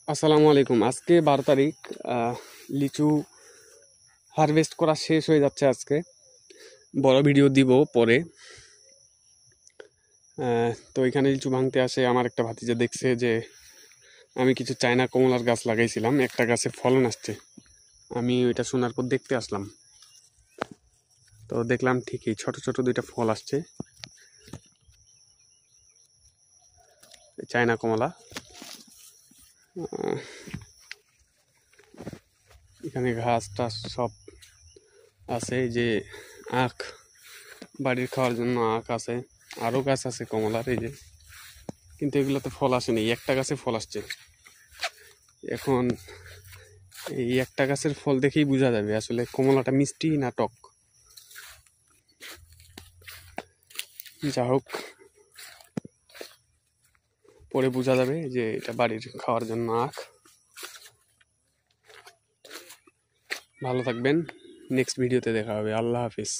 আসসালামু আলাইকুম। আজকে 12 তারিখ। লিচু হারভেস্ট করা শেষ হয়ে যাচ্ছে আজকে। বড় ভিডিও দিব পরে। তো এখানে লিচু ভাঙতে আসে আমার একটা ভাতিজা, দেখছে যে আমি কিছু চায়না কমলার গাছ লাগাইছিলাম, একটা গাছে ফলন আসছে। আমি ওইটা শোনার পর দেখতে আসলাম, তো দেখলাম ঠিকই ছোট ছোট দুইটা ফল আসছে, চায়না কমলা। এখানে ঘাস টাস সব আছে, যে আখ, বাড়ির খাওয়ার জন্য আখ আছে, আরও গাছ আছে কমলার, এই যে। কিন্তু এগুলোতে ফল আসেনি, একটা গাছে ফল আসছে। এখন এই একটা গাছের ফল দেখেই বোঝা যাবে আসলে কমলাটা মিষ্টি না টক। যা হোক, পরে বোঝা যাবে যে এটা বাড়ির খাওয়ার জন্য আখ। ভালো থাকবেন, নেক্সট ভিডিওতে দেখা হবে। আল্লাহ হাফিজ।